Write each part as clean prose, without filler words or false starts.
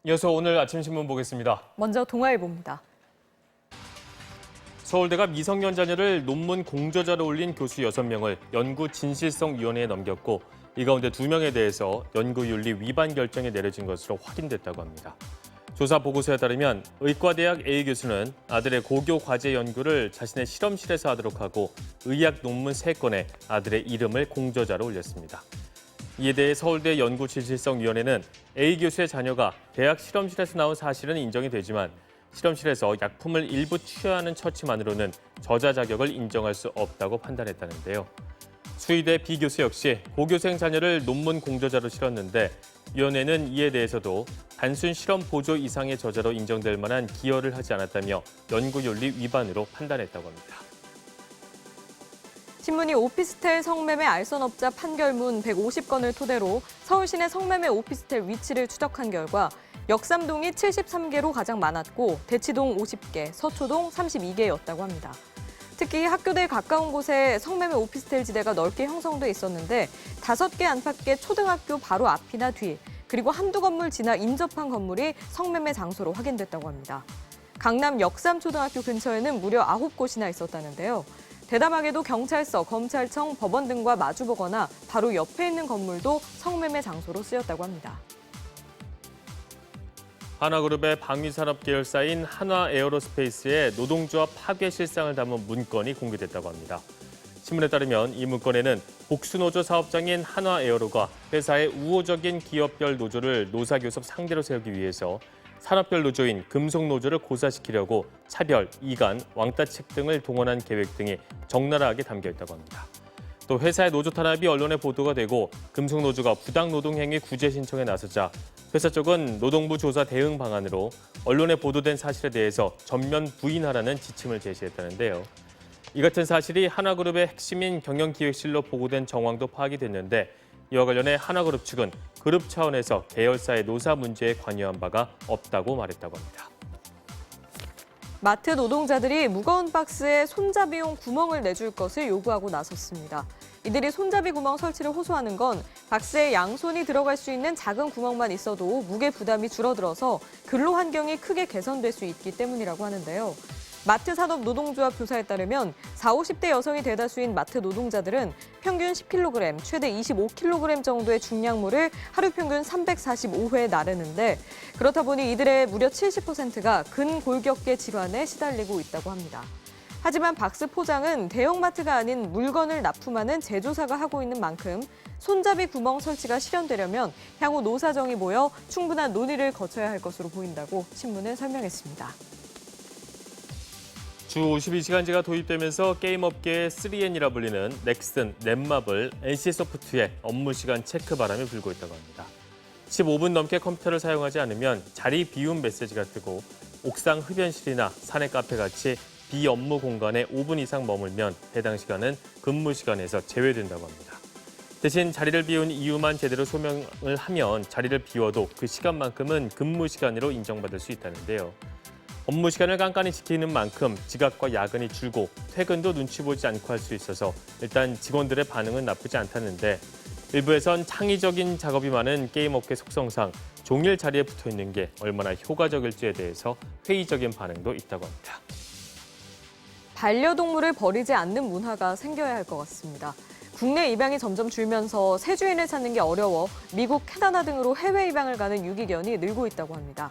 이어서 오늘 아침 신문 보겠습니다. 먼저 동아일보입니다. 서울대가 미성년 자녀를 논문 공저자로 올린 교수 6명을 연구 진실성위원회에 넘겼고 이 가운데 2명에 대해서 연구윤리 위반 결정이 내려진 것으로 확인됐다고 합니다. 조사 보고서에 따르면 의과대학 A 교수는 아들의 고교 과제 연구를 자신의 실험실에서 하도록 하고 의학 논문 3건에 아들의 이름을 공저자로 올렸습니다. 이에 대해 서울대 연구진실성위원회는 A 교수의 자녀가 대학 실험실에서 나온 사실은 인정이 되지만 실험실에서 약품을 일부 투여하는 처치만으로는 저자 자격을 인정할 수 없다고 판단했다는데요. 수의대 B 교수 역시 고교생 자녀를 논문 공저자로 실었는데 위원회는 이에 대해서도 단순 실험 보조 이상의 저자로 인정될 만한 기여를 하지 않았다며 연구윤리 위반으로 판단했다고 합니다. 신문이 오피스텔 성매매 알선업자 판결문 150건을 토대로 서울시내 성매매 오피스텔 위치를 추적한 결과 역삼동이 73개로 가장 많았고 대치동 50개, 서초동 32개였다고 합니다. 특히 학교대에 가까운 곳에 성매매 오피스텔 지대가 넓게 형성돼 있었는데 5개 안팎의 초등학교 바로 앞이나 뒤, 그리고 한두 건물 지나 인접한 건물이 성매매 장소로 확인됐다고 합니다. 강남 역삼초등학교 근처에는 무려 9곳이나 있었다는데요. 대담하게도 경찰서, 검찰청, 법원 등과 마주보거나 바로 옆에 있는 건물도 성매매 장소로 쓰였다고 합니다. 한화그룹의 방위산업 계열사인 한화에어로스페이스의 노동조합 파괴 실상을 담은 문건이 공개됐다고 합니다. 신문에 따르면 이 문건에는 복수노조 사업장인 한화에어로가 회사의 우호적인 기업별 노조를 노사교섭 상대로 세우기 위해서 산업별 노조인 금속노조를 고사시키려고 차별, 이간, 왕따책 등을 동원한 계획 등이 적나라하게 담겨 있다고 합니다. 또 회사의 노조 탄압이 언론에 보도가 되고 금속노조가 부당노동행위 구제 신청에 나서자 회사 쪽은 노동부 조사 대응 방안으로 언론에 보도된 사실에 대해서 전면 부인하라는 지침을 제시했다는데요. 이 같은 사실이 한화그룹의 핵심인 경영기획실로 보고된 정황도 파악이 됐는데 이와 관련해 한화그룹 측은 그룹 차원에서 계열사의 노사 문제에 관여한 바가 없다고 말했다고 합니다. 마트 노동자들이 무거운 박스에 손잡이용 구멍을 내줄 것을 요구하고 나섰습니다. 이들이 손잡이 구멍 설치를 호소하는 건 박스에 양손이 들어갈 수 있는 작은 구멍만 있어도 무게 부담이 줄어들어서 근로 환경이 크게 개선될 수 있기 때문이라고 하는데요. 마트 산업 노동조합 조사에 따르면 40, 50대 여성이 대다수인 마트 노동자들은 평균 10kg, 최대 25kg 정도의 중량물을 하루 평균 345회 나르는데 그렇다 보니 이들의 무려 70%가 근골격계 질환에 시달리고 있다고 합니다. 하지만 박스 포장은 대형마트가 아닌 물건을 납품하는 제조사가 하고 있는 만큼 손잡이 구멍 설치가 실현되려면 향후 노사정이 모여 충분한 논의를 거쳐야 할 것으로 보인다고 신문은 설명했습니다. 주 52시간제가 도입되면서 게임업계의 3N이라 불리는 넥슨, 넷마블, NC소프트의 업무시간 체크 바람이 불고 있다고 합니다. 15분 넘게 컴퓨터를 사용하지 않으면 자리 비움 메시지가 뜨고 옥상 흡연실이나 사내 카페같이 비업무 공간에 5분 이상 머물면 해당 시간은 근무 시간에서 제외된다고 합니다. 대신 자리를 비운 이유만 제대로 소명을 하면 자리를 비워도 그 시간만큼은 근무 시간으로 인정받을 수 있다는데요. 업무 시간을 깐깐히 지키는 만큼 지각과 야근이 줄고 퇴근도 눈치 보지 않고 할 수 있어서 일단 직원들의 반응은 나쁘지 않다는데 일부에선 창의적인 작업이 많은 게임업계 속성상 종일 자리에 붙어 있는 게 얼마나 효과적일지에 대해서 회의적인 반응도 있다고 합니다. 반려동물을 버리지 않는 문화가 생겨야 할 것 같습니다. 국내 입양이 점점 줄면서 새 주인을 찾는 게 어려워 미국, 캐나다 등으로 해외 입양을 가는 유기견이 늘고 있다고 합니다.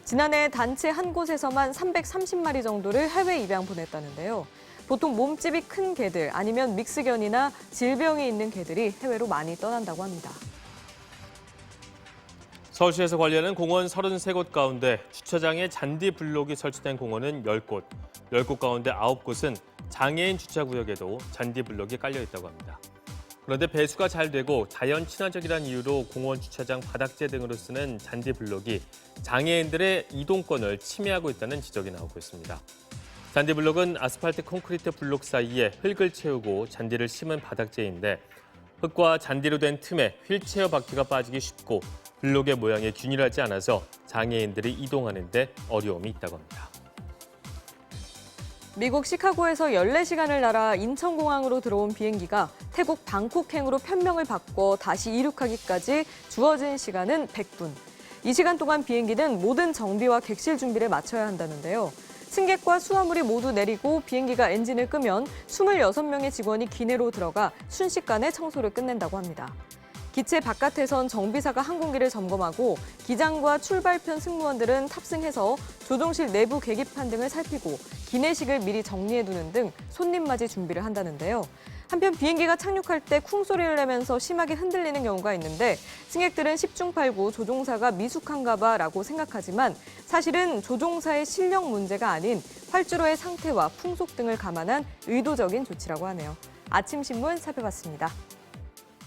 지난해 단체 한 곳에서만 330마리 정도를 해외 입양 보냈다는데요. 보통 몸집이 큰 개들 아니면 믹스견이나 질병이 있는 개들이 해외로 많이 떠난다고 합니다. 서울시에서 관리하는 공원 33곳 가운데 주차장에 잔디 블록이 설치된 공원은 10곳, 10곳 가운데 9곳은 장애인 주차구역에도 잔디 블록이 깔려 있다고 합니다. 그런데 배수가 잘 되고 자연 친화적이라는 이유로 공원 주차장 바닥재 등으로 쓰는 잔디 블록이 장애인들의 이동권을 침해하고 있다는 지적이 나오고 있습니다. 잔디 블록은 아스팔트 콘크리트 블록 사이에 흙을 채우고 잔디를 심은 바닥재인데 흙과 잔디로 된 틈에 휠체어 바퀴가 빠지기 쉽고 블록의 모양이 균일하지 않아서 장애인들이 이동하는 데 어려움이 있다고 합니다. 미국 시카고에서 14시간을 날아 인천공항으로 들어온 비행기가 태국 방콕행으로 편명을 바꿔 다시 이륙하기까지 주어진 시간은 100분. 이 시간 동안 비행기는 모든 정비와 객실 준비를 마쳐야 한다는데요. 승객과 수화물이 모두 내리고 비행기가 엔진을 끄면 26명의 직원이 기내로 들어가 순식간에 청소를 끝낸다고 합니다. 기체 바깥에선 정비사가 항공기를 점검하고 기장과 출발편 승무원들은 탑승해서 조종실 내부 계기판 등을 살피고 기내식을 미리 정리해두는 등 손님 맞이 준비를 한다는데요. 한편 비행기가 착륙할 때 쿵소리를 내면서 심하게 흔들리는 경우가 있는데 승객들은 10중 8구 조종사가 미숙한가 봐라고 생각하지만 사실은 조종사의 실력 문제가 아닌 활주로의 상태와 풍속 등을 감안한 의도적인 조치라고 하네요. 아침 신문 살펴봤습니다.